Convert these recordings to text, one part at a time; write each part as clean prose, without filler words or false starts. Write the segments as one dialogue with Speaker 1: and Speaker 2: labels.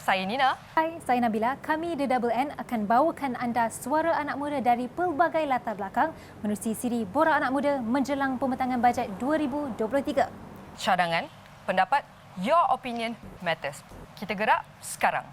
Speaker 1: Saya Nina.
Speaker 2: Hai, saya Nabila. Kami The Double N akan bawakan anda suara anak muda dari pelbagai latar belakang menerusi siri Borak Anak Muda menjelang pembentangan bajet 2023.
Speaker 1: Cadangan, pendapat, your opinion matters. Kita gerak sekarang.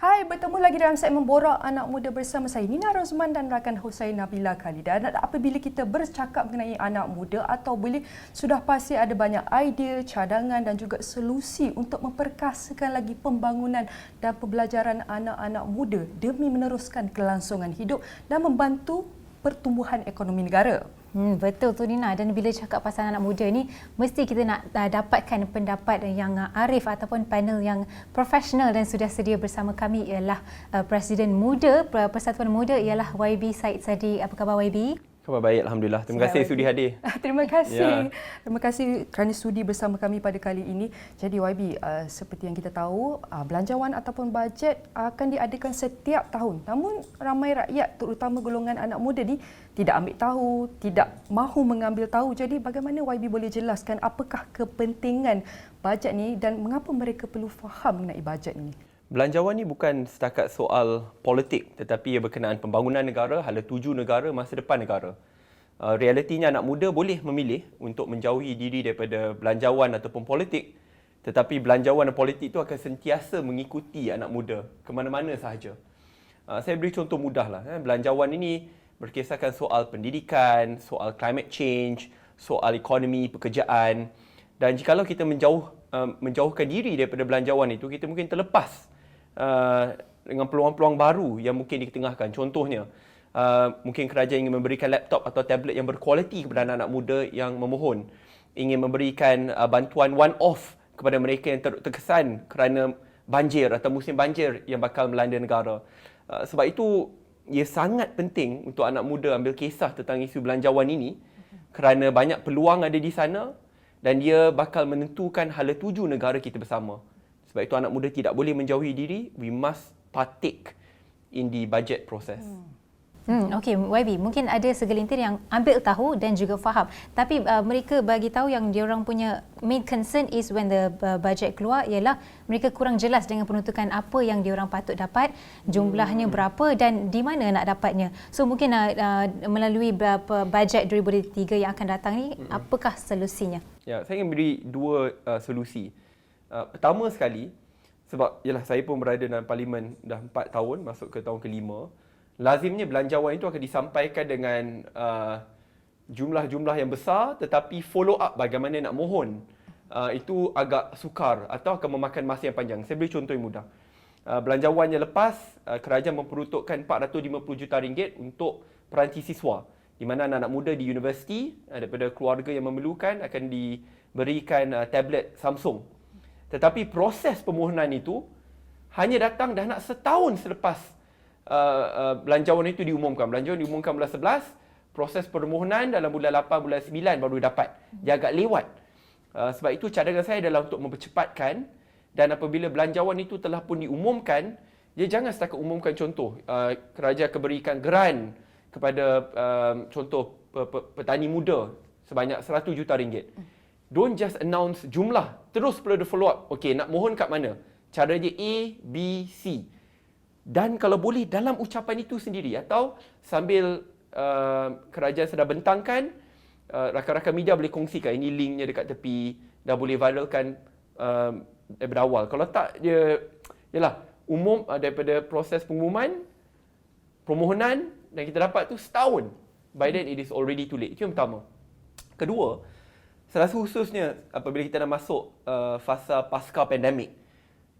Speaker 3: Hai, bertemu lagi dalam segmen Borak Anak Muda bersama saya Nina Rozman dan rakan host saya Nabila Khalidah. Dan apabila kita bercakap mengenai anak muda atau boleh sudah pasti ada banyak idea, cadangan dan juga solusi untuk memperkasakan lagi pembangunan dan pembelajaran anak-anak muda demi meneruskan kelangsungan hidup dan membantu pertumbuhan ekonomi negara.
Speaker 2: Betul tu Nina, dan bila cakap pasal anak muda ni mesti kita nak dapatkan pendapat yang arif ataupun panel yang profesional, dan sudah sedia bersama kami ialah Presiden Muda Persatuan Muda ialah YB Said Sadiq. Apa khabar YB?
Speaker 4: Khabar baik, Alhamdulillah. Terima kasih sudi hadir.
Speaker 3: Terima kasih. Terima kasih kerana sudi bersama kami pada kali ini. Jadi YB, seperti yang kita tahu, belanjawan ataupun bajet akan diadakan setiap tahun. Namun ramai rakyat, terutama golongan anak muda ni, tidak ambil tahu, tidak mahu mengambil tahu. Jadi bagaimana YB boleh jelaskan apakah kepentingan bajet ni dan mengapa mereka perlu faham mengenai bajet ni?
Speaker 4: Belanjawan ni bukan setakat soal politik, tetapi ia berkenaan pembangunan negara, hala tuju negara, masa depan negara. Realitinya anak muda boleh memilih untuk menjauhi diri daripada belanjawan ataupun politik, tetapi belanjawan dan politik itu akan sentiasa mengikuti anak muda ke mana-mana sahaja. Saya beri contoh mudahlah. Belanjawan ini berkisahkan soal pendidikan, soal climate change, soal ekonomi, pekerjaan. Dan jikalau kita menjauhkan diri daripada belanjawan itu, kita mungkin terlepas dengan peluang-peluang baru yang mungkin diketengahkan. Contohnya, mungkin kerajaan ingin memberikan laptop atau tablet yang berkualiti kepada anak-anak muda yang memohon. Ingin memberikan bantuan one-off kepada mereka yang terkesan kerana banjir atau musim banjir yang bakal melanda negara. Sebab itu, ia sangat penting untuk anak muda ambil kisah tentang isu belanjawan ini kerana banyak peluang ada di sana dan dia bakal menentukan hala tuju negara kita bersama. Sebab itu anak muda tidak boleh menjauhi diri. We must partake in the budget process.
Speaker 2: Okey, YB, mungkin ada segelintir yang ambil tahu dan juga faham. Tapi mereka bagi tahu yang diorang punya main concern is when the budget keluar ialah mereka kurang jelas dengan peruntukan apa yang diorang patut dapat, jumlahnya berapa dan di mana nak dapatnya. So mungkin melalui bajet 2023 yang akan datang ni, apakah solusinya?
Speaker 4: Ya, saya ingin beri dua solusi. Pertama sekali, sebab yalah saya pun berada dalam parlimen dah 4 tahun, masuk ke tahun ke-5. Lazimnya belanjawan itu akan disampaikan dengan jumlah-jumlah yang besar, tetapi follow up bagaimana nak mohon itu agak sukar atau akan memakan masa yang panjang. Saya beri contoh yang mudah. Belanjawan yang lepas, kerajaan memperuntukkan RM450 juta untuk peranti siswa, di mana anak-anak muda di universiti daripada keluarga yang memerlukan akan diberikan tablet Samsung. Tetapi proses permohonan itu hanya datang dah nak setahun selepas belanjawan itu diumumkan. Belanjawan diumumkan bulan 11, proses permohonan dalam bulan 8, bulan 9 baru dapat. Dia agak lewat. Sebab itu cadangan saya adalah untuk mempercepatkan, dan apabila belanjawan itu telah pun diumumkan, dia jangan setakat umumkan contoh. Kerajaan akan berikan geran kepada contoh petani muda sebanyak RM100 juta. Don't just announce jumlah, terus perlu ada follow up. Okey, nak mohon kat mana? Cara dia A, B, C. Dan kalau boleh dalam ucapan itu sendiri atau sambil kerajaan sedang bentangkan, rakan-rakan media boleh kongsikan. Ini linknya dekat tepi, dah boleh viralkan daripada awal. Kalau tak, dia yalah, umum daripada proses pengumuman, permohonan dan kita dapat tu setahun. By then it is already too late. Itu yang pertama. Kedua, selasa khususnya apabila kita dah masuk fasa pasca pandemik,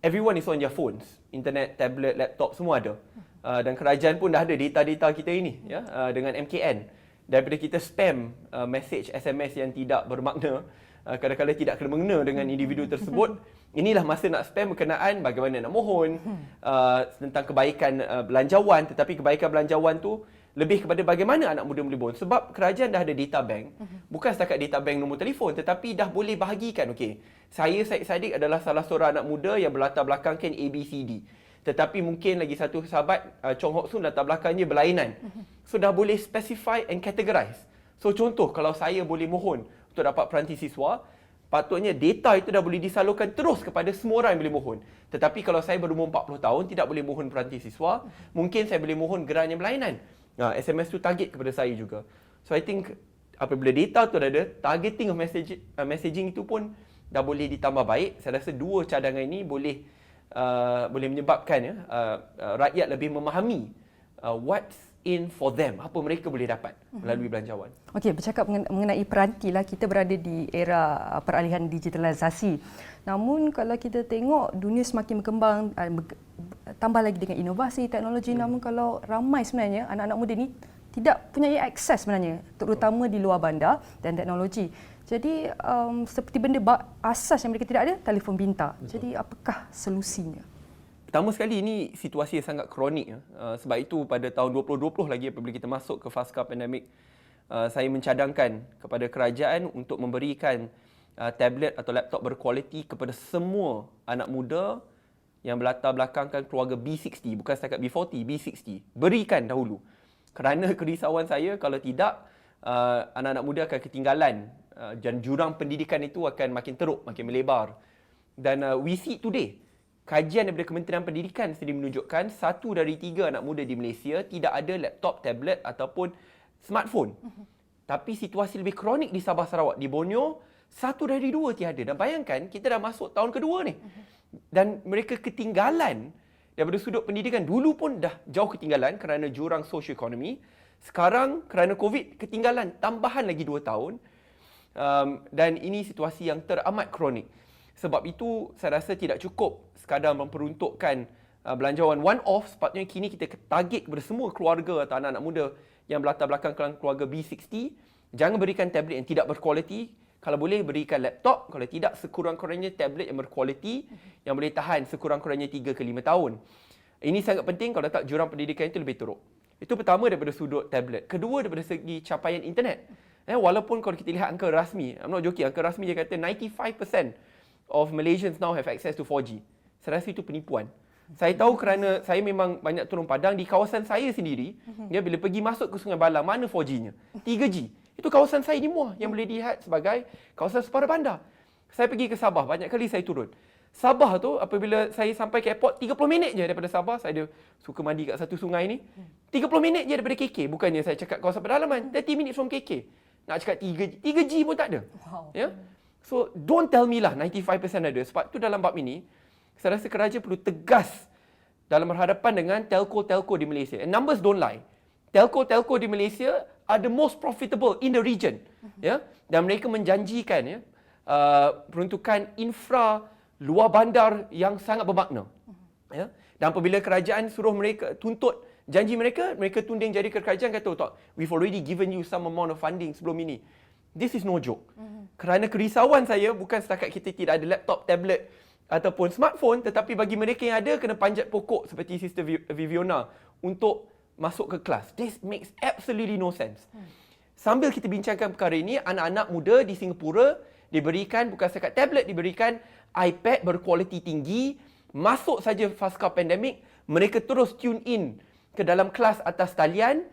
Speaker 4: everyone is on their phones. Internet, tablet, laptop semua ada. Dan kerajaan pun dah ada data-data kita ini ya, dengan MKN. Daripada kita spam message SMS yang tidak bermakna, kadang-kadang tidak kena-mengena dengan individu tersebut, inilah masa nak spam berkenaan bagaimana nak mohon tentang kebaikan belanjawan. Tetapi kebaikan belanjawan tu lebih kepada bagaimana anak muda boleh mohon. Sebab kerajaan dah ada data bank, bukan setakat data bank nombor telefon, tetapi dah boleh bahagikan. Okey, saya Syed Saddiq adalah salah seorang anak muda yang berlatar belakangkan ABCD. Tetapi mungkin lagi satu sahabat, Chong Hok Soon, latar belakangnya berlainan. So dah boleh specify and categorize. So contoh, kalau saya boleh mohon untuk dapat peranti siswa, patutnya data itu dah boleh disalurkan terus kepada semua orang yang boleh mohon. Tetapi kalau saya berumur 40 tahun, tidak boleh mohon peranti siswa, mungkin saya boleh mohon gerannya berlainan. SMS tu target kepada saya juga. So I think apabila data tu dah ada, targeting of messaging itu pun dah boleh ditambah baik. Saya rasa dua cadangan ini boleh menyebabkan rakyat lebih memahami what's in for them, apa mereka boleh dapat melalui belanjawan.
Speaker 3: Okey, bercakap mengenai peranti lah, kita berada di era peralihan digitalisasi. Namun kalau kita tengok dunia semakin berkembang, tambah lagi dengan inovasi teknologi, namun kalau ramai sebenarnya anak-anak muda ni tidak punya akses sebenarnya, terutama di luar bandar dan teknologi. Jadi seperti benda asas yang mereka tidak ada, telefon pintar. Jadi apakah solusinya?
Speaker 4: Pertama sekali, ini situasi yang sangat kronik. Sebab itu pada tahun 2020 lagi, apabila kita masuk ke fasa pandemik, saya mencadangkan kepada kerajaan untuk memberikan tablet atau laptop berkualiti kepada semua anak muda yang berlatar belakangkan keluarga B60, bukan setakat B40, B60. Berikan dahulu. Kerana kerisauan saya, kalau tidak, anak-anak muda akan ketinggalan dan jurang pendidikan itu akan makin teruk, makin melebar. Dan we see today, kajian daripada Kementerian Pendidikan sendiri menunjukkan 1 dari 3 anak muda di Malaysia tidak ada laptop, tablet ataupun smartphone. Tapi situasi lebih kronik di Sabah Sarawak. Di Borneo, 1 dari 2 tiada. Dan bayangkan, kita dah masuk tahun kedua ni. Dan mereka ketinggalan daripada sudut pendidikan. Dulu pun dah jauh ketinggalan kerana jurang sosioekonomi. Sekarang kerana COVID, ketinggalan tambahan lagi 2 tahun. Dan ini situasi yang teramat kronik. Sebab itu, saya rasa tidak cukup sekadar memperuntukkan belanjawan one-off. Sepatutnya kini kita target kepada semua keluarga atau anak-anak muda yang berlatar belakang keluarga B60. Jangan berikan tablet yang tidak berkualiti. Kalau boleh, berikan laptop. Kalau tidak, sekurang-kurangnya tablet yang berkualiti yang boleh tahan sekurang-kurangnya 3 ke 5 tahun. Ini sangat penting, kalau tak jurang pendidikan itu lebih teruk. Itu pertama daripada sudut tablet. Kedua, daripada segi capaian internet. Walaupun kalau kita lihat angka rasmi, I'm not joking, angka rasmi dia kata 95% of Malaysians now have access to 4G. Saya rasa itu penipuan. Saya tahu kerana saya memang banyak turun padang di kawasan saya sendiri. Bila pergi masuk ke Sungai Balang, mana 4G-nya? 3G. Itu kawasan saya di Muar yang boleh dilihat sebagai kawasan separa bandar. Saya pergi ke Sabah, banyak kali saya turun. Sabah tu, apabila saya sampai ke airport, 30 minit je daripada Sabah. Saya ada suka mandi kat satu sungai ni. 30 minit je daripada KK. Bukannya saya cakap kawasan pedalaman. 30 minit from KK. Nak cakap 3G pun tak ada.
Speaker 3: Wow.
Speaker 4: Ya? So, don't tell me lah 95% ada. Sebab tu dalam bab ini, saya rasa kerajaan perlu tegas dalam berhadapan dengan telco-telco di Malaysia. And numbers don't lie. Telco-telco di Malaysia are the most profitable in the region. Ya? Dan mereka menjanjikan peruntukan infra luar bandar yang sangat bermakna. Ya? Dan apabila kerajaan suruh mereka tuntut janji mereka, mereka tunding jari ke kerajaan kata, "Tak, we've already given you some amount of funding sebelum ini." This is no joke. Kerana kerisauan saya bukan setakat kita tidak ada laptop, tablet ataupun smartphone, tetapi bagi mereka yang ada, kena panjat pokok seperti Sister Viviana untuk masuk ke kelas. This makes absolutely no sense. Sambil kita bincangkan perkara ini, anak-anak muda di Singapura diberikan bukan setakat tablet, diberikan iPad berkualiti tinggi. Masuk saja fasa pandemik, mereka terus tune in ke dalam kelas atas talian.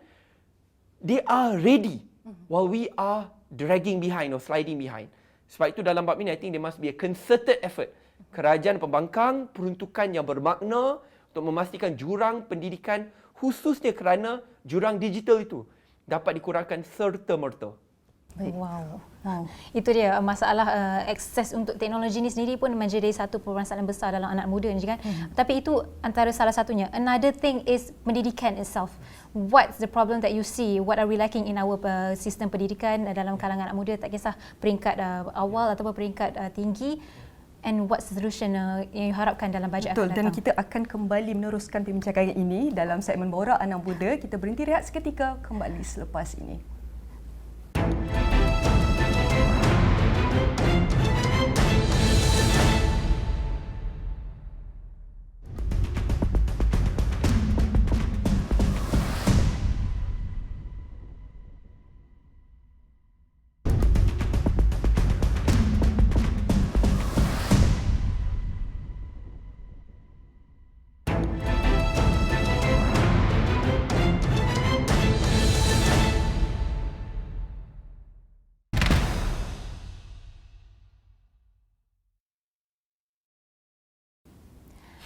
Speaker 4: They are ready while we are dragging behind or sliding behind. Sebab itu dalam bab ini, I think there must be a concerted effort. Kerajaan pembangkang peruntukan yang bermakna untuk memastikan jurang pendidikan, khususnya kerana jurang digital itu dapat dikurangkan serta-merta.
Speaker 2: Wow. Itu dia masalah akses untuk teknologi ni sendiri pun menjadi satu permasalahan besar dalam anak muda ni kan. Tapi itu antara salah satunya. Another thing is pendidikan itself. What's the problem that you see? What are we lacking in our sistem pendidikan dalam kalangan anak muda, tak kisah peringkat awal ataupun peringkat tinggi, and what's the solution yang harapkan dalam bajet akan datang?
Speaker 3: Dan kita akan kembali meneruskan perbincangan ini dalam segmen Borak Anak Muda. Kita berhenti rehat seketika, kembali selepas ini.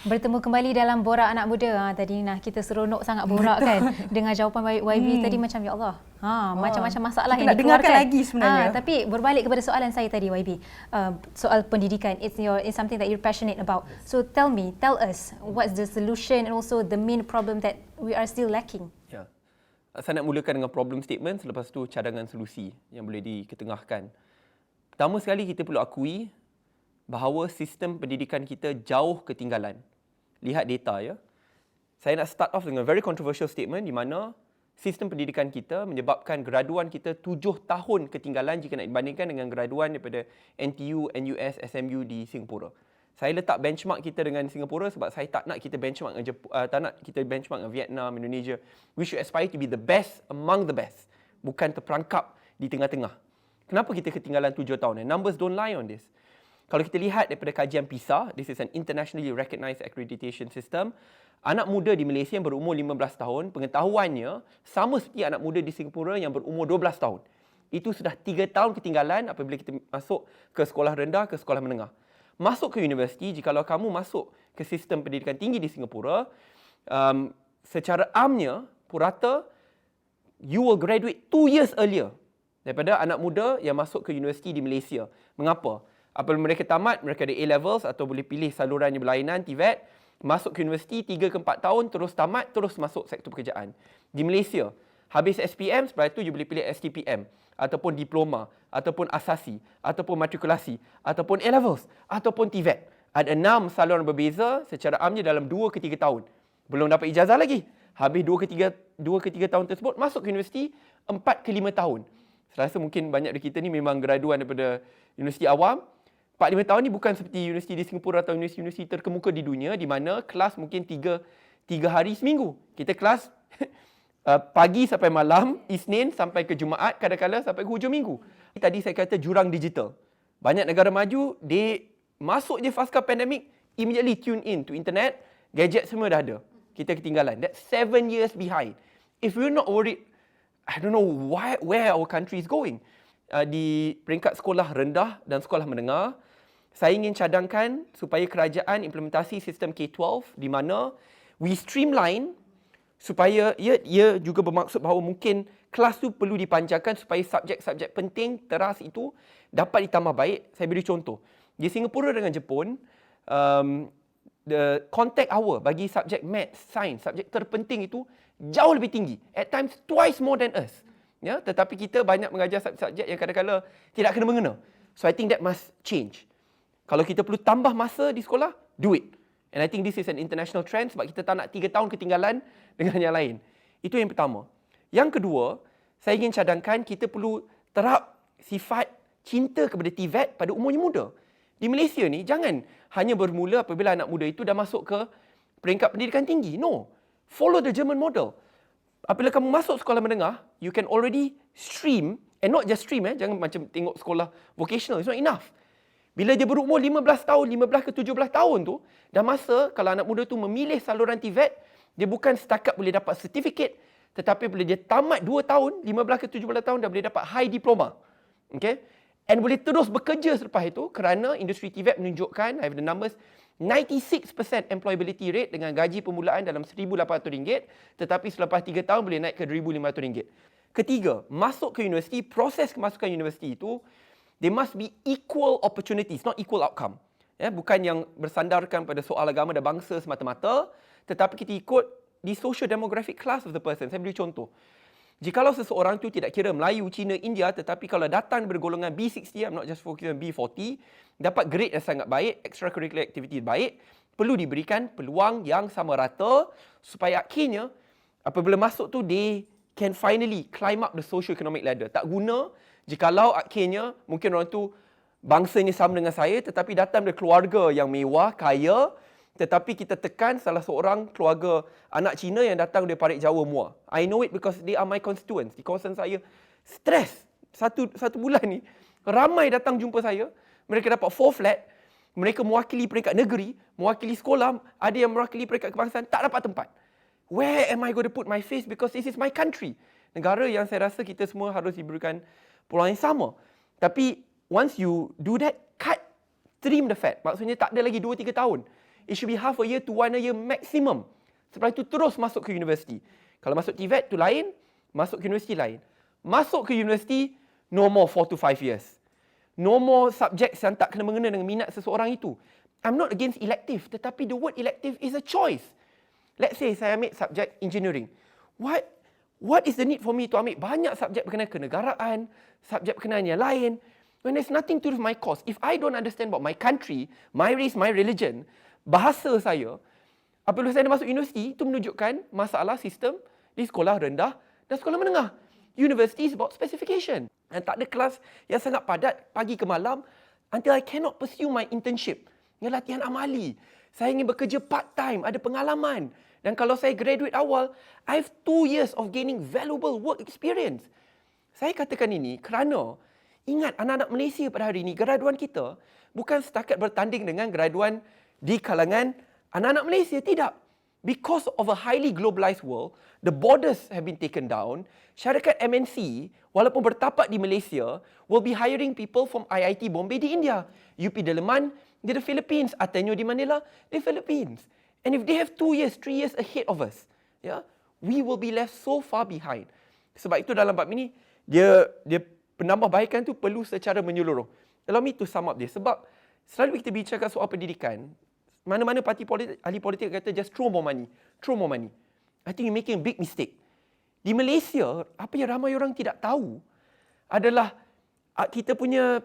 Speaker 2: Bertemu kembali dalam Borak Anak Muda. Tadi kita seronok sangat borak kan dengan jawapan YB tadi macam ya Allah. Macam-macam masalah
Speaker 3: Kita
Speaker 2: yang
Speaker 3: nak dengarkan
Speaker 2: dikeluarkan
Speaker 3: lagi sebenarnya.
Speaker 2: Tapi berbalik kepada soalan saya tadi YB. Soal pendidikan, it's something that you're passionate about. So tell us what's the solution and also the main problem that we are still lacking.
Speaker 4: Ya. Saya nak mulakan dengan problem statement, selepas tu cadangan solusi yang boleh diketengahkan. Pertama sekali kita perlu akui bahawa sistem pendidikan kita jauh ketinggalan. Lihat data ya. Saya nak start off dengan very controversial statement di mana sistem pendidikan kita menyebabkan graduan kita 7 tahun ketinggalan jika nak dibandingkan dengan graduan daripada NTU, NUS, SMU di Singapura. Saya letak benchmark kita dengan Singapura sebab saya tak nak kita benchmark dengan tak nak kita benchmark dengan Vietnam, Indonesia. We should aspire to be the best among the best, bukan terperangkap di tengah-tengah. Kenapa kita ketinggalan 7 tahun? And numbers don't lie on this. Kalau kita lihat daripada kajian PISA, this is an internationally recognized accreditation system, anak muda di Malaysia yang berumur 15 tahun, pengetahuannya sama seperti anak muda di Singapura yang berumur 12 tahun. Itu sudah 3 tahun ketinggalan apabila kita masuk ke sekolah rendah, ke sekolah menengah. Masuk ke universiti, jikalau kamu masuk ke sistem pendidikan tinggi di Singapura, secara amnya, purata, you will graduate 2 years earlier daripada anak muda yang masuk ke universiti di Malaysia. Mengapa? Apabila mereka tamat, mereka ada A-levels atau boleh pilih saluran yang berlainan, TVET, masuk ke universiti 3 ke 4 tahun, terus tamat, terus masuk sektor pekerjaan. Di Malaysia, habis SPM, setelah itu you boleh pilih STPM, ataupun diploma, ataupun asasi, ataupun matrikulasi, ataupun A-levels, ataupun TVET. Ada 6 saluran berbeza secara amnya dalam 2 ke 3 tahun. Belum dapat ijazah lagi. Habis 2 ke 3 tahun tersebut, masuk ke universiti 4 ke 5 tahun. Saya rasa mungkin banyak dari kita ni memang graduan daripada universiti awam. 4-5 tahun ni bukan seperti universiti di Singapura atau universiti terkemuka di dunia di mana kelas mungkin 3 hari seminggu. Kita kelas pagi sampai malam, Isnin sampai ke Jumaat, kadang-kadang sampai ke hujung minggu. Tadi saya kata jurang digital. Banyak negara maju, dia masuk je fasa pandemik, immediately tune in to internet, gadget semua dah ada. Kita ketinggalan. That's 7 years behind. If we're not worried, I don't know where our country is going. Di peringkat sekolah rendah dan sekolah menengah, saya ingin cadangkan supaya kerajaan implementasi sistem K-12 di mana we streamline supaya ia juga bermaksud bahawa mungkin kelas tu perlu dipanjangkan supaya subjek-subjek penting teras itu dapat ditambah baik. Saya beri contoh. Di Singapura dengan Jepun, the contact hour bagi subjek maths, science, subjek terpenting itu jauh lebih tinggi. At times twice more than us. Ya, tetapi kita banyak mengajar subjek yang kadang-kadang tidak kena-mengena. So I think that must change. Kalau kita perlu tambah masa di sekolah, do it. And I think this is an international trend sebab kita tak nak 3 tahun ketinggalan dengan yang lain. Itu yang pertama. Yang kedua, saya ingin cadangkan kita perlu terap sifat cinta kepada TVET pada umur yang muda. Di Malaysia ni, jangan hanya bermula apabila anak muda itu dah masuk ke peringkat pendidikan tinggi. No. Follow the German model. Apabila kamu masuk sekolah menengah, you can already stream, and not just stream, jangan macam tengok sekolah vocational, it's not enough. Bila dia berumur 15 tahun, 15 ke 17 tahun tu, dah masa kalau anak muda tu memilih saluran TVET, dia bukan setakat boleh dapat sertifikat, tetapi bila dia tamat 2 tahun, 15 ke 17 tahun, dah boleh dapat high diploma. Okay? And boleh terus bekerja selepas itu kerana industri TVET menunjukkan, I have the numbers, 96% employability rate dengan gaji permulaan dalam RM1,800, tetapi selepas 3 tahun boleh naik ke RM2,500. Ketiga, masuk ke universiti, proses kemasukan universiti itu, there must be equal opportunities, not equal outcome. Ya, bukan yang bersandarkan pada soal agama dan bangsa semata-mata, tetapi kita ikut the social demographic class of the person. Saya beri contoh. Jikalau seseorang tu tidak kira Melayu, Cina, India, tetapi kalau datang bergolongan B60, I'm not just focusing on B40, dapat grade yang sangat baik, extracurricular activity baik, perlu diberikan peluang yang sama rata supaya akhirnya apabila masuk tu they can finally climb up the socio-economic ladder. Tak guna jikalau akhirnya mungkin orang tu bangsanya sama dengan saya tetapi datang dari keluarga yang mewah, kaya, tetapi kita tekan salah seorang keluarga anak Cina yang datang dari Parit Jawa Muar. I know it because they are my constituents. Di kawasan saya, stres. Satu bulan ni, ramai datang jumpa saya. Mereka dapat 4 flat. Mereka mewakili peringkat negeri, mewakili sekolah. Ada yang mewakili peringkat kebangsaan, tak dapat tempat. Where am I going to put my face because this is my country? Negara yang saya rasa kita semua harus diberikan peluang yang sama. Tapi once you do that, trim the fat. Maksudnya tak ada lagi 2-3 tahun. it should be half a year to 1 year maximum. Setelah itu terus masuk ke universiti. Kalau masuk TVET tu lain, masuk ke universiti lain. Masuk ke universiti, no more 4 to 5 years. No more subjects yang tak kena mengena dengan minat seseorang itu. I'm not against elective, tetapi the word elective is a choice. Let's say saya ambil subjek engineering. What is the need for me to ambil banyak subjek berkenaan kenegaraan, subjek berkenaan yang lain, when there's nothing to do with my course. If I don't understand about my country, my race, my religion, bahasa saya, apabila saya masuk universiti, itu menunjukkan masalah sistem di sekolah rendah dan sekolah menengah. University is about specification. Dan tak ada kelas yang sangat padat pagi ke malam until I cannot pursue my internship. Yang latihan amali. Saya ingin bekerja part-time, ada pengalaman. Dan kalau saya graduate awal, I have 2 years of gaining valuable work experience. Saya katakan ini kerana ingat anak-anak Malaysia pada hari ini, graduan kita bukan setakat bertanding dengan graduan di kalangan anak-anak Malaysia. Tidak. Because of a highly globalized world, the borders have been taken down. Syarikat MNC, walaupun bertapak di Malaysia, will be hiring people from IIT Bombay di India, UP Dalaman di the Philippines, Ateneo di Manila di Philippines. And if they have 2 years, 3 years ahead of us, we will be left so far behind. Sebab itu dalam bab ini, dia penambahbaikan tu perlu secara menyeluruh. Allow me to sum up this. Sebab selalu kita bincangkan soal pendidikan, mana-mana parti politik, ahli politik kata just throw more money. Throw more money. I think you're making a big mistake. Di Malaysia, apa yang ramai orang tidak tahu adalah kita punya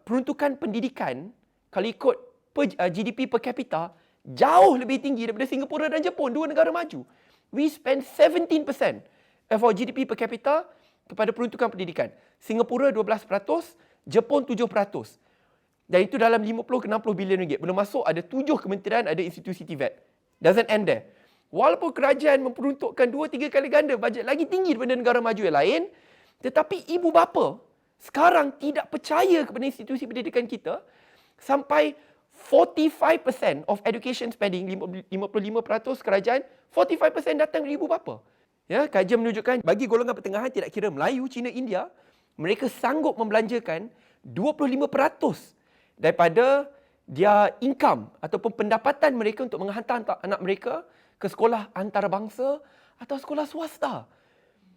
Speaker 4: peruntukan pendidikan, kalau ikut GDP per capita, jauh lebih tinggi daripada Singapura dan Jepun, dua negara maju. We spend 17% of our GDP per capita kepada peruntukan pendidikan. Singapura 12%, Jepun 7%. Dan itu dalam 50 ke 60 bilion ringgit. Belum masuk ada 7 kementerian, ada institusi TVET. Doesn't end there. Walaupun kerajaan memperuntukkan 2-3 kali ganda bajet lagi tinggi daripada negara maju yang lain, tetapi ibu bapa sekarang tidak percaya kepada institusi pendidikan kita sampai 45% of education spending, 55% kerajaan, 45% datang dari ibu bapa. Ya, kajian menunjukkan bagi golongan pertengahan tidak kira Melayu, Cina, India, mereka sanggup membelanjakan 25% daripada dia income ataupun pendapatan mereka untuk menghantar anak mereka ke sekolah antarabangsa atau sekolah swasta.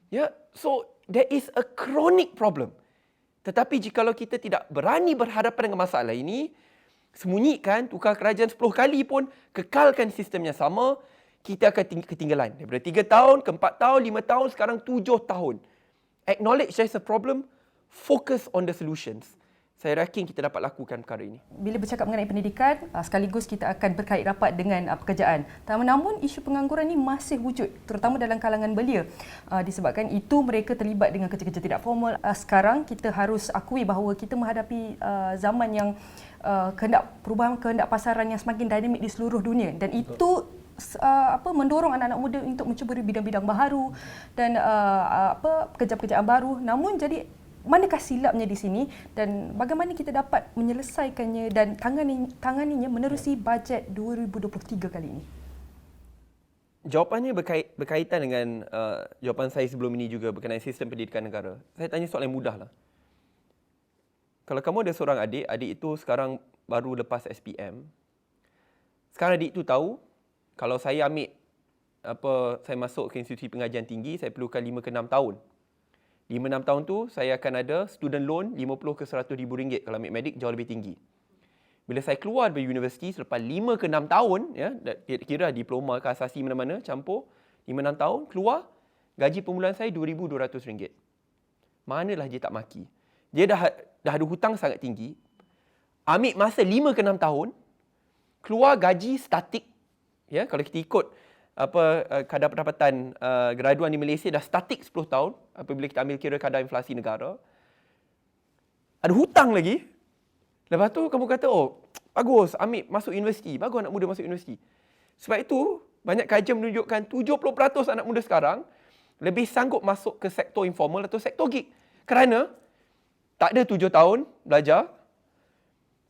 Speaker 4: Ya, so there is a chronic problem. Tetapi jikalau kita tidak berani berhadapan dengan masalah ini, sembunyikan, tukar kerajaan 10 kali pun, kekalkan sistem yang sama, kita akan ketinggalan. Daripada 3 tahun ke 4 tahun, 5 tahun, sekarang 7 tahun. Acknowledge there's a problem, focus on the solutions. Saya yakin kita dapat lakukan perkara ini.
Speaker 3: Bila bercakap mengenai pendidikan, sekaligus kita akan berkait rapat dengan pekerjaan. Namun isu pengangguran ini masih wujud, terutama dalam kalangan belia. Disebabkan itu mereka terlibat dengan kerja-kerja tidak formal. Sekarang kita harus akui bahawa kita menghadapi zaman yang perubahan kehendak pasaran yang semakin dinamik di seluruh dunia. Dan itu mendorong anak-anak muda untuk mencuburi bidang-bidang baru dan pekerjaan-pekerjaan baru. Namun jadi manakah silapnya di sini dan bagaimana kita dapat menyelesaikannya dan tanganinya menerusi bajet 2023 kali ini?
Speaker 4: Jawapannya berkaitan dengan jawapan saya sebelum ini juga berkenaan sistem pendidikan negara. Saya tanya soalan yang mudah lah. Kalau kamu ada seorang adik, adik itu sekarang baru lepas SPM. Sekarang adik itu tahu kalau saya saya masuk ke institusi pengajian tinggi, saya perlukan 5 ke 6 tahun. 5-6 tahun tu saya akan ada student loan 50 ke 100 ribu ringgit. Kalau ambil medik jauh lebih tinggi. Bila saya keluar dari universiti selepas 5 ke 6 tahun, ya, kira diploma ke asasi mana-mana campur, 5-6 tahun keluar, gaji permulaan saya RM2,200. Manalah dia tak maki. Dia dah ada hutang sangat tinggi. Ambil masa 5 ke 6 tahun, keluar gaji statik. Ya, kalau kita ikut kadar pendapatan graduan di Malaysia dah statik 10 tahun apabila kita ambil kira kadar inflasi negara. Ada hutang lagi. Lepas tu kamu kata, oh bagus masuk universiti. Bagus anak muda masuk universiti. Sebab itu banyak kajian menunjukkan 70% anak muda sekarang lebih sanggup masuk ke sektor informal atau sektor gig. Kerana tak ada 7 tahun belajar,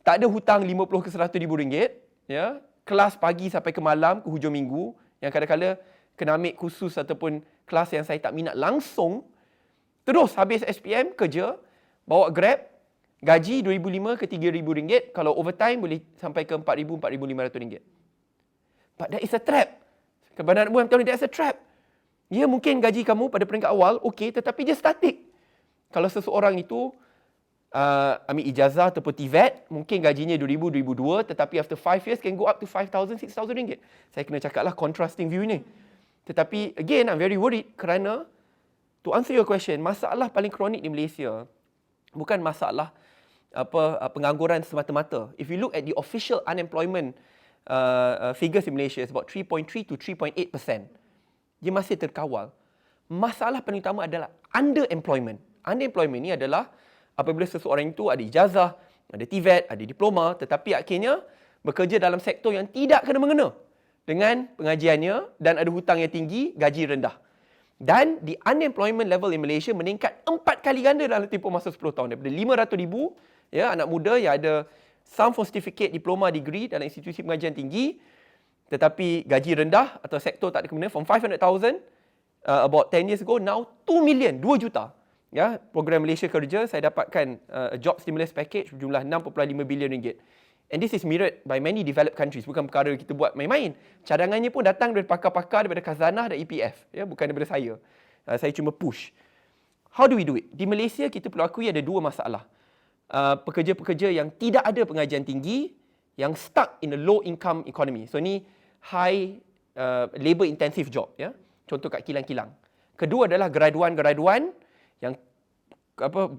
Speaker 4: tak ada hutang 50 ke 100 ribu ringgit, ya, kelas pagi sampai ke malam, ke hujung minggu, yang kadang-kadang kena ambil khusus ataupun kelas yang saya tak minat langsung, terus habis SPM, kerja, bawa Grab, gaji RM2,500 ke RM3,000, kalau overtime boleh sampai ke RM4,000, RM4,500. But that is a trap. Kebenaran I'm telling you, that's a trap. Ya, mungkin gaji kamu pada peringkat awal, okey, tetapi dia statik. Kalau seseorang itu ambil ijazah ataupun TVET, mungkin gajinya 2,000, 2,200, tetapi after 5 years can go up to 5,000, 6,000 ringgit. Saya kena cakaplah contrasting view ni. Tetapi again, I'm very worried kerana to answer your question, masalah paling kronik di Malaysia bukan masalah pengangguran semata-mata. If you look at the official unemployment figures in Malaysia, it's about 3.3 to 3.8%. Dia masih terkawal. Masalah paling utama adalah underemployment. Underemployment ni adalah apabila seseorang itu ada ijazah, ada TVET, ada diploma, tetapi akhirnya bekerja dalam sektor yang tidak kena-mengena dengan pengajiannya dan ada hutang yang tinggi, gaji rendah. Dan the unemployment level in Malaysia meningkat 4 kali ganda dalam tempoh masa 10 tahun. Daripada 500,000 anak muda yang ada some form certificate, diploma, degree dalam institusi pengajian tinggi, tetapi gaji rendah atau sektor tak ada kena, from 500,000 about 10 years ago, now 2 million, 2 juta. Ya, program Malaysia Kerja, saya dapatkan job stimulus package berjumlah 6.5 bilion ringgit. And this is mirrored by many developed countries. Bukan perkara kita buat main-main. Cadangannya pun datang dari pakar-pakar daripada Khazanah dan EPF. Ya, bukan daripada saya. Saya cuma push. How do we do it? Di Malaysia, kita perlu akui ada dua masalah. Pekerja-pekerja yang tidak ada pengajian tinggi, yang stuck in a low income economy. So, ni high labour intensive job. Ya? Contoh kat kilang-kilang. Kedua adalah graduan-graduan yang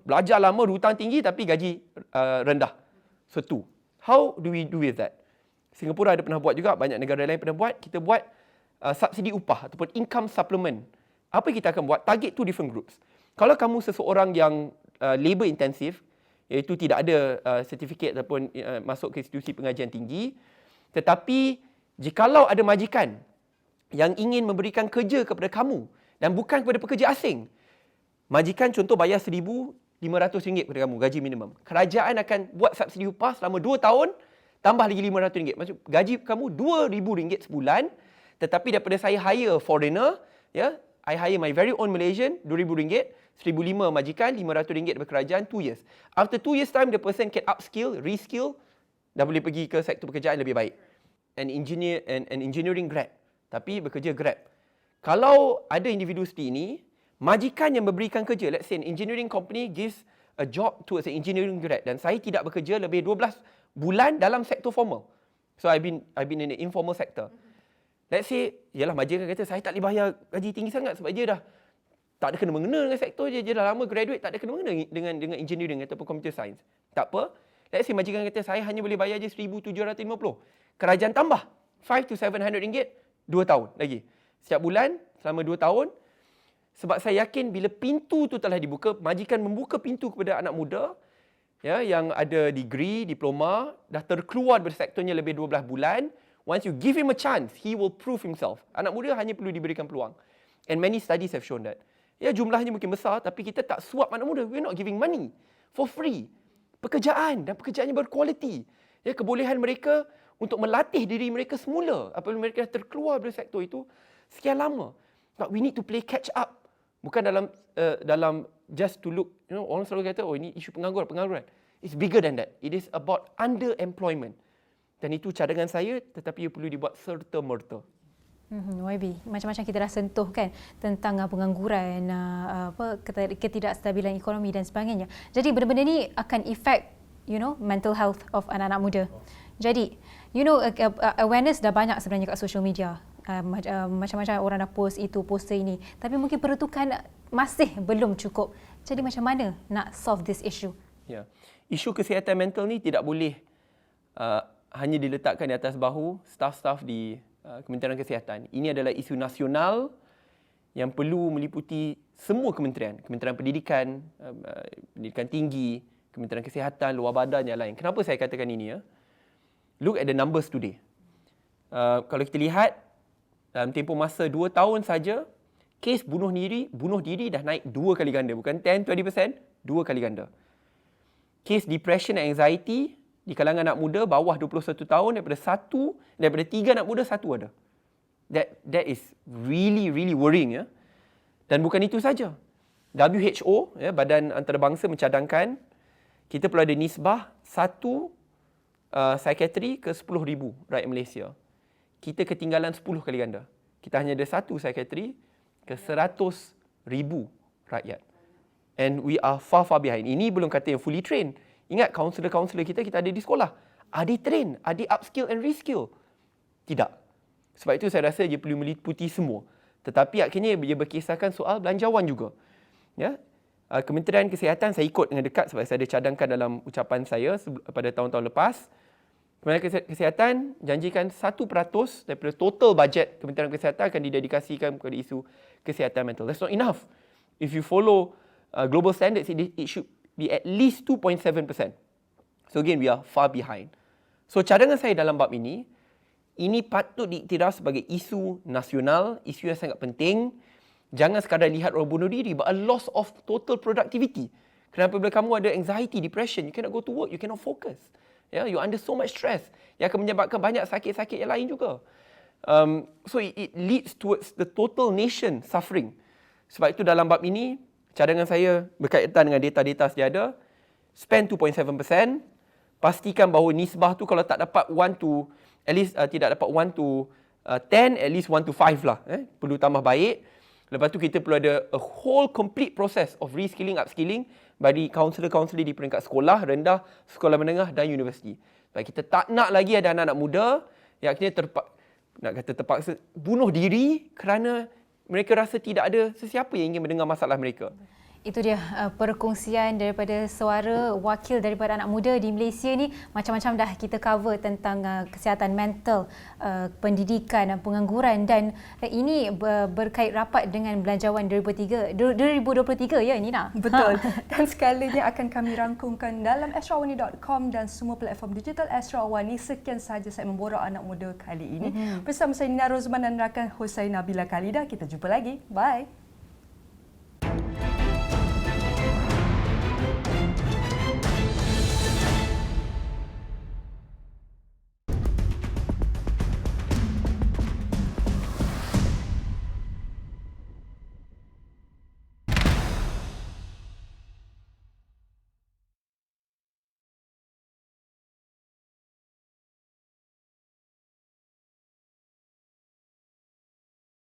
Speaker 4: belajar lama, hutang tinggi tapi gaji rendah. So, two. How do we do with that? Singapura ada pernah buat juga, banyak negara lain pernah buat. Kita buat subsidi upah ataupun income supplement. Apa kita akan buat? Target two different groups. Kalau kamu seseorang yang labour intensive, iaitu tidak ada sertifikat ataupun masuk ke institusi pengajian tinggi, tetapi jikalau ada majikan yang ingin memberikan kerja kepada kamu dan bukan kepada pekerja asing, majikan contoh bayar RM1,500 kepada kamu, gaji minimum. Kerajaan akan buat subsidi upah selama 2 tahun, tambah lagi RM500. Maksud gaji kamu RM2,000 sebulan, tetapi daripada saya hire foreigner, ya, I hire my very own Malaysian, RM2,000, RM1,500 majikan, RM500 daripada kerajaan, 2 years. After 2 years time, the person can upskill, reskill, dah boleh pergi ke sektor pekerjaan lebih baik. An engineering grad, tapi bekerja grab. Kalau ada individu seperti ini, majikan yang memberikan kerja, let's say an engineering company gives a job to an engineering grad dan saya tidak bekerja lebih 12 bulan dalam sektor formal. So I've been in the informal sector. Let's say, yalah majikan kata saya tak boleh bayar gaji tinggi sangat sebab dia dah tak ada kena-mengena dengan sektor dia dah lama graduate, tak ada kena-mengena dengan engineering ataupun computer science. Tak apa. Let's say majikan kata saya hanya boleh bayar je RM1,750. Kerajaan tambah RM500 to RM700 2 tahun lagi. Setiap bulan selama 2 tahun. Sebab saya yakin bila pintu tu telah dibuka, majikan membuka pintu kepada anak muda ya, yang ada degree, diploma, dah terkeluar dari sektornya lebih 12 bulan. Once you give him a chance, he will prove himself. Anak muda hanya perlu diberikan peluang. And many studies have shown that. Ya, jumlahnya mungkin besar, tapi kita tak suap anak muda. We're not giving money for free. Pekerjaan dan pekerjaannya berkualiti. Ya, kebolehan mereka untuk melatih diri mereka semula apabila mereka dah terkeluar dari sektor itu sekian lama. But we need to play catch up. Bukan dalam just to look, you know, orang selalu kata, oh ini isu pengangguran. It's bigger than that. It is about underemployment. Dan itu cadangan saya, tetapi ia perlu dibuat serta-merta.
Speaker 2: YB, macam-macam kita dah sentuh kan tentang pengangguran, ketidakstabilan ekonomi dan sebagainya. Jadi benda-benda ni akan affect, you know, mental health of anak-anak muda. Jadi, you know, awareness dah banyak sebenarnya kat social media. Macam-macam orang dah post itu, poster ini. Tapi mungkin peruntukan masih belum cukup. Jadi macam mana nak solve this issue?
Speaker 4: Ya. Isu kesihatan mental ni tidak boleh hanya diletakkan di atas bahu staf-staf di Kementerian Kesihatan. Ini adalah isu nasional yang perlu meliputi semua kementerian. Kementerian Pendidikan, Pendidikan Tinggi, Kementerian Kesihatan, luar badan yang lain. Kenapa saya katakan ini? Ya? Look at the numbers today. Kalau kita lihat, dalam tempoh masa 2 tahun saja, kes bunuh diri dah naik 2 kali ganda. Bukan 10-20%, 2 kali ganda. Kes depression and anxiety di kalangan anak muda bawah 21 tahun, daripada 3 anak muda, 1 ada. That is really, really worrying. Ya? Dan bukan itu saja. WHO, ya, Badan Antarabangsa mencadangkan kita perlu ada nisbah 1 psikiatri ke 10,000 rakyat Malaysia. kita ketinggalan 10 kali ganda. Kita hanya ada satu psikiatri ke 100,000 rakyat. And we are far behind. Ini belum kata yang fully trained. Ingat, kaunselor-kaunselor kita ada di sekolah. Are they trained? Are they upskill and reskill? Tidak. Sebab itu saya rasa dia perlu meliputi semua. Tetapi akhirnya dia berkisahkan soal belanjawan juga. Ya, Kementerian Kesihatan saya ikut dengan dekat sebab saya ada cadangkan dalam ucapan saya pada tahun-tahun lepas. Kementerian Kesihatan janjikan 1% daripada total bajet Kementerian Kesihatan akan didedikasikan kepada isu kesihatan mental. That's not enough. If you follow global standards, it should be at least 2.7%. So again, we are far behind. So cadangan saya dalam bab ini patut diiktiraf sebagai isu nasional, isu yang sangat penting. Jangan sekadar lihat orang bunuh diri, but a loss of total productivity. Kenapa bila kamu ada anxiety, depression, you cannot go to work, you cannot focus. You under so much stress. Yang akan menyebabkan banyak sakit-sakit yang lain juga. So it leads towards the total nation suffering. Sebab itu dalam bab ini, cadangan saya berkaitan dengan data-data sedia, spend 2.7%, pastikan bahawa nisbah tu kalau tak dapat 1 to, at least tidak dapat 1 to 10, at least 1 to 5 lah. Perlu tambah baik. Lepas tu kita perlu ada a whole complete process of reskilling, upskilling bagi kaunselor-kaunselor di peringkat sekolah rendah, sekolah menengah dan universiti. Sebab kita tak nak lagi ada anak-anak muda yang akhirnya terpaksa bunuh diri kerana mereka rasa tidak ada sesiapa yang ingin mendengar masalah mereka.
Speaker 2: Itu dia perkongsian daripada suara wakil daripada anak muda di Malaysia ni. Macam-macam dah kita cover tentang kesihatan mental, pendidikan dan pengangguran, dan ini berkait rapat dengan Belanjawan 2023 ya Nina.
Speaker 3: Betul. Dan sekalinya akan kami rangkumkan dalam astrawani.com dan semua platform digital Astrawani. Sekian sahaja saya memborak anak muda kali ini. Bersama saya Nina Rozman dan rakan host saya Nabila Khalida. Kita jumpa lagi. Bye.